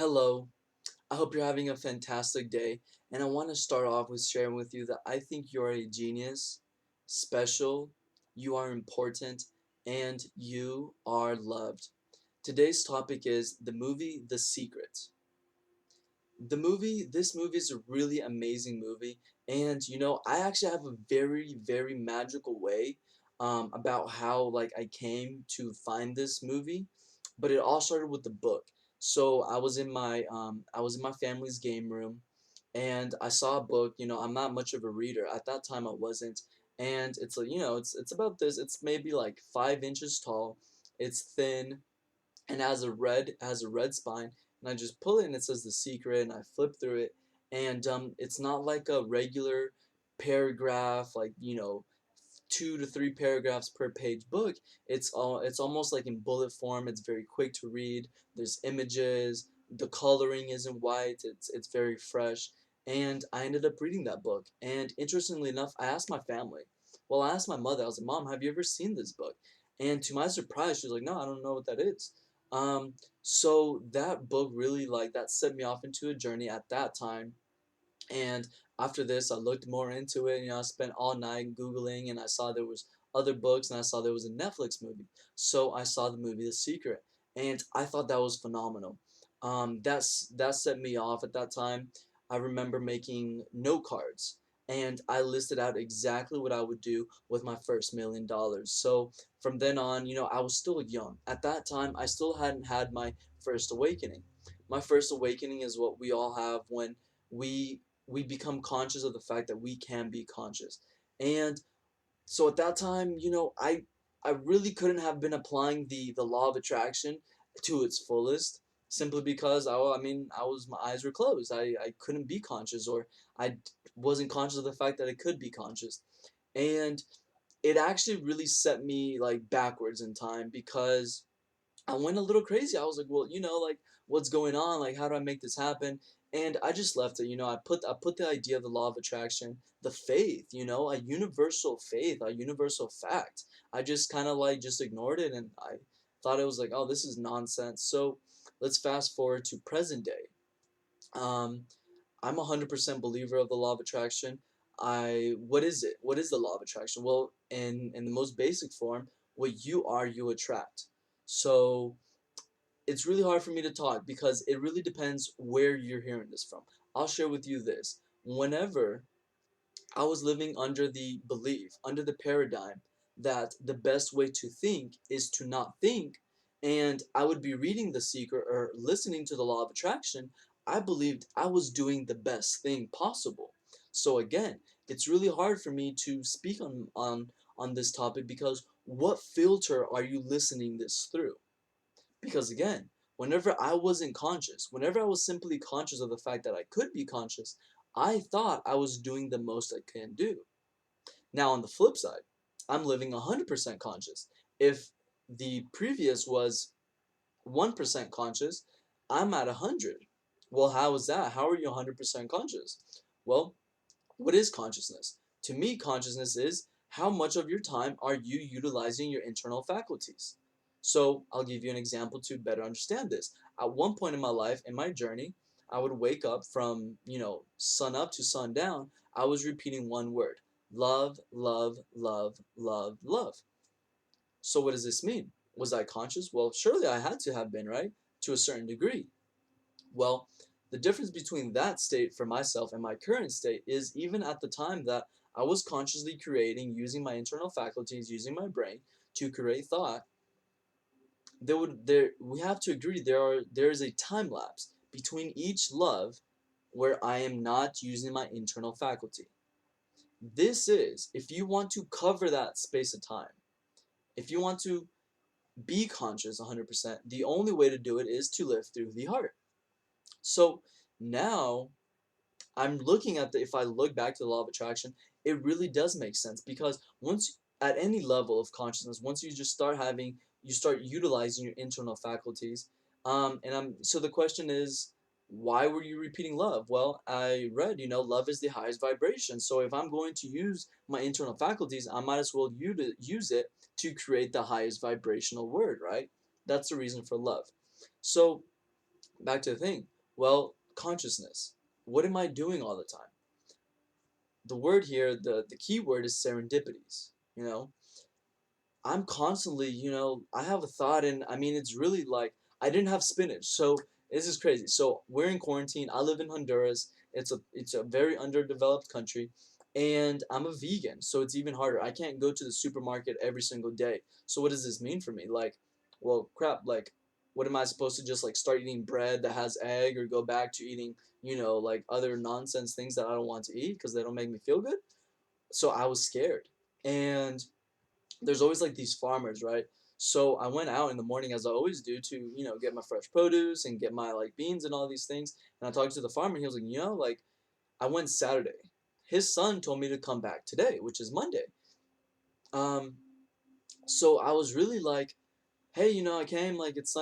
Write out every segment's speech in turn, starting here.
Hello, I hope you're having a fantastic day, and I want to start off with sharing with you that I think you're a genius, special, you are important, and you are loved. Today's topic is the movie The Secret. This movie is a really amazing movie, and I actually have a very, very magical way about how like I came to find this movie, but it all started with the book. So I was in my family's game room, and I saw a book. I'm not much of a reader at that time. I wasn't, and it's like it's about this. It's maybe like 5 inches tall. It's thin and has a red spine, and I just pull it and it says The Secret, and I flip through it, and it's not like a regular paragraph, like 2 to 3 paragraphs per page book. It's almost like in bullet form. It's very quick to read. There's images. The coloring isn't white. It's very fresh. And I ended up reading that book. And interestingly enough, I asked my family. Well, I asked my mother. I was like, "Mom, have you ever seen this book?" And to my surprise, she was like, "No, I don't know what that is." Um, so that book really like that set me off into a journey at that time. And after this, I looked more into it. I spent all night Googling, and I saw there was other books, and I saw there was a Netflix movie. So I saw the movie The Secret, and I thought that was phenomenal. That set me off at that time. I remember making note cards, and I listed out exactly what I would do with my first $1 million. So from then on, I was still young. At that time, I still hadn't had my first awakening. My first awakening is what we all have when we become conscious of the fact that we can be conscious. And so at that time, I really couldn't have been applying the law of attraction to its fullest, simply because my eyes were closed. I couldn't be conscious, or I wasn't conscious of the fact that I could be conscious. And it actually really set me like backwards in time, because I went a little crazy. I was like, well, like, what's going on? Like, how do I make this happen? And I just left it. I put the idea of the law of attraction, the faith, a universal faith, a universal fact. I just kind of like just ignored it, and I thought it was like, oh, this is nonsense. So let's fast forward to present day. Um, I'm 100% believer of the law of attraction. What is it? What is the law of attraction? Well, in the most basic form, what you are, you attract. So it's really hard for me to talk because it really depends where you're hearing this from. I'll share with you this. Whenever I was living under the belief, under the paradigm that the best way to think is to not think, and I would be reading The Secret or listening to the law of attraction, I believed I was doing the best thing possible. So again, it's really hard for me to speak on this topic, because what filter are you listening this through? Because again, whenever I wasn't conscious, whenever I was simply conscious of the fact that I could be conscious, I thought I was doing the most I can do. Now, on the flip side, I'm living 100% conscious. If the previous was 1% conscious, I'm at 100. Well, how is that? How are you 100% conscious? Well, what is consciousness? To me, consciousness is how much of your time are you utilizing your internal faculties. So I'll give you an example to better understand this. At one point in my life, in my journey, I would wake up from, sun up to sundown. I was repeating one word: love, love, love, love, love. So what does this mean? Was I conscious? Well, surely I had to have been, right? To a certain degree. Well, the difference between that state for myself and my current state is, even at the time that I was consciously creating, using my internal faculties, using my brain to create thought, we have to agree there is a time lapse between each love where I am not using my internal faculty. This is, if you want to cover that space of time, if you want to be conscious 100%, the only way to do it is to live through the heart. So now I'm looking at if I look back to the law of attraction, it really does make sense, because once, at any level of consciousness, once you just you start utilizing your internal faculties. So the question is, why were you repeating love? Well, I read, love is the highest vibration. So if I'm going to use my internal faculties, I might as well use it to create the highest vibrational word, right? That's the reason for love. So back to the thing. Well, consciousness. What am I doing all the time? The word here, the key word is serendipities. I'm constantly, I have a thought, and I mean, it's really like I didn't have spinach, so this is crazy. So we're in quarantine. I live in Honduras. It's a very underdeveloped country, and I'm a vegan, so it's even harder. I can't go to the supermarket every single day. So what does this mean for me? Like, well, crap. Like, what am I supposed to just like start eating bread that has egg, or go back to eating, like other nonsense things that I don't want to eat because they don't make me feel good? So I was scared, and there's always like these farmers, right? So I went out in the morning as I always do to, get my fresh produce and get my like beans and all these things. And I talked to the farmer and he was like, like I went Saturday. His son told me to come back today, which is Monday. Um, so I was really like, hey, I came, like it's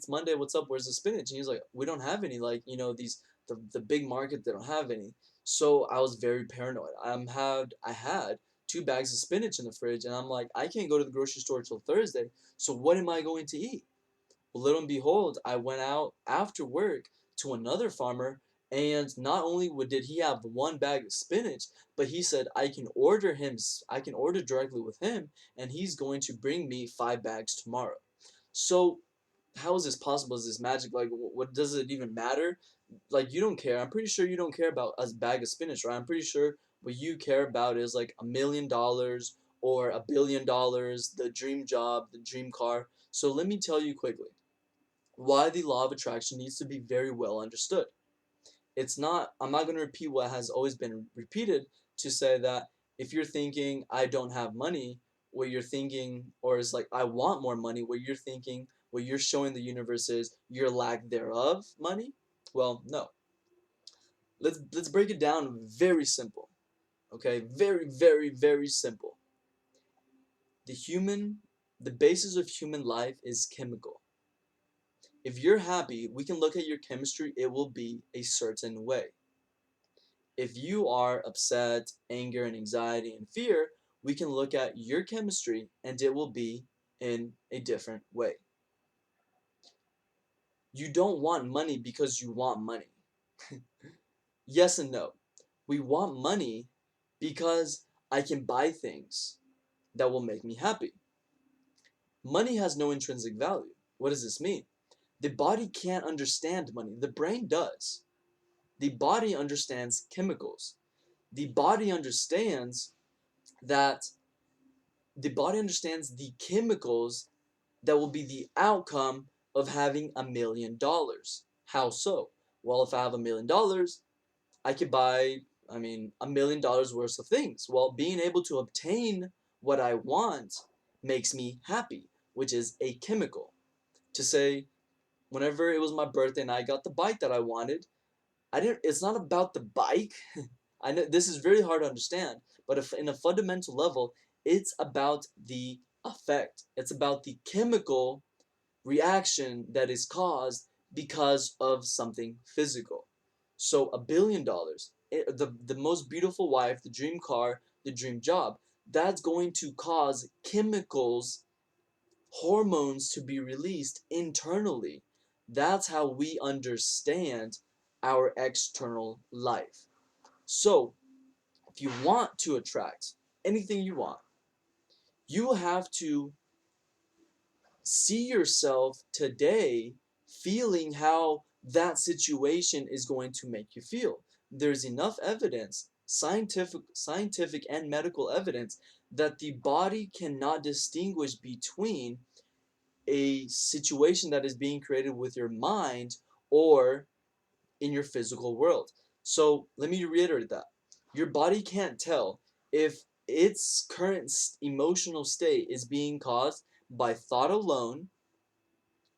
Monday, what's up? Where's the spinach? And he's like, we don't have any, like, these the big market, they don't have any. So I was very paranoid. I had 2 bags of spinach in the fridge, and I'm like, I can't go to the grocery store till Thursday. So what am I going to eat? Well, little and behold, I went out after work to another farmer, and not only did he have 1 bag of spinach, but he said I can order directly with him, and he's going to bring me 5 bags tomorrow. So how is this possible? Is this magic? Like, what does it even matter? Like, you don't care. I'm pretty sure you don't care about a bag of spinach, right? I'm pretty sure what you care about is like $1 million or $1 billion, the dream job, the dream car. So let me tell you quickly why the law of attraction needs to be very well understood. I'm not going to repeat what has always been repeated to say that if you're thinking, I don't have money, what you're thinking, or is like, I want more money, what you're showing the universe is your lack thereof money. Well, no. Let's break it down very simple. Okay? Very, very, very simple. The human, the basis of human life is chemical. If you're happy, we can look at your chemistry, it will be a certain way. If you are upset, anger, and anxiety and fear, we can look at your chemistry and it will be in a different way. You don't want money because you want money. Yes and no. We want money because I can buy things that will make me happy. Money has no intrinsic value. What does this mean? The body can't understand money. The brain does. The body understands chemicals. The body understands that the body understands the chemicals that will be the outcome of having $1 million. How so? Well, if I have $1 million, I could buy, $1 million worth of things. Well, being able to obtain what I want makes me happy, which is a chemical. To say, whenever it was my birthday and I got the bike that I wanted, it's not about the bike. I know this is very hard to understand, but if in a fundamental level, it's about the effect. It's about the chemical reaction that is caused because of something physical. So $1 billion, the most beautiful wife, the dream car, the dream job, that's going to cause chemicals, hormones to be released internally. That's how we understand our external life. So if you want to attract anything you want, you have to see yourself today feeling how that situation is going to make you feel. There's enough evidence, scientific and medical evidence, that the body cannot distinguish between a situation that is being created with your mind or in your physical world. So let me reiterate that. Your body can't tell if its current emotional state is being caused by thought alone,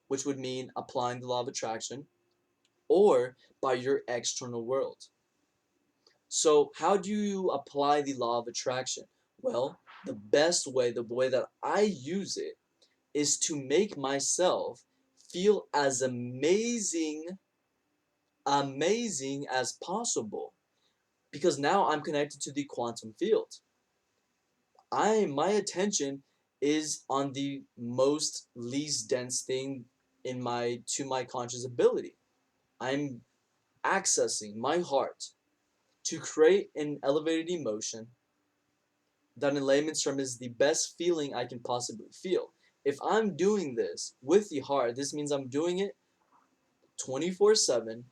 which would mean applying the law of attraction, or by your external world. So how do you apply the law of attraction? Well, the way that I use it, is to make myself feel as amazing as possible, because now I'm connected to the quantum field. My attention is on the most least dense thing in my conscious ability. I'm accessing my heart to create an elevated emotion that in layman's term is the best feeling I can possibly feel. If I'm doing this with the heart, this means I'm doing it 24/7.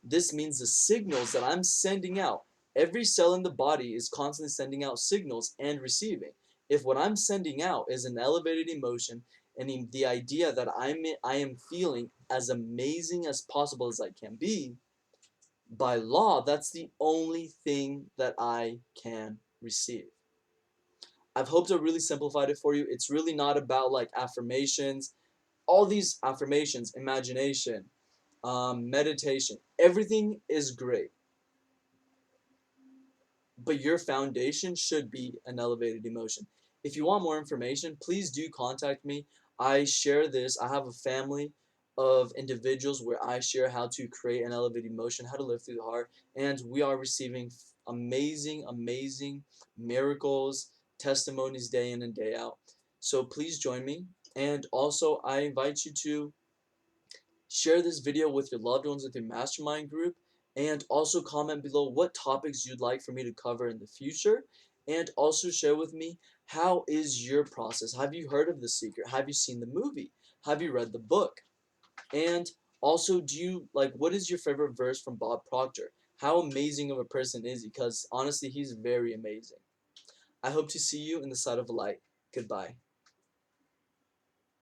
This means the signals that I'm sending out, every cell in the body is constantly sending out signals and receiving. If what I'm sending out is an elevated emotion and the idea that I am feeling as amazing as possible as I can be, by law, that's the only thing that I can receive. I've hoped I really simplified it for you. It's really not about like affirmations, all these affirmations, imagination, meditation, everything is great, but your foundation should be an elevated emotion. If you want more information, please do contact me. I share this. I have a family of individuals where I share how to create an elevated emotion, how to live through the heart, and we are receiving amazing, amazing miracles, testimonies day in and day out. So please join me. And also, I invite you to share this video with your loved ones, with your mastermind group, and also comment below what topics you'd like for me to cover in the future. And also share with me, how is your process? Have you heard of The Secret? Have you seen the movie? Have you read the book? And also, do you like, what is your favorite verse from Bob Proctor? How amazing of a person is he? Because honestly, he's very amazing. I hope to see you in the side of light. Goodbye.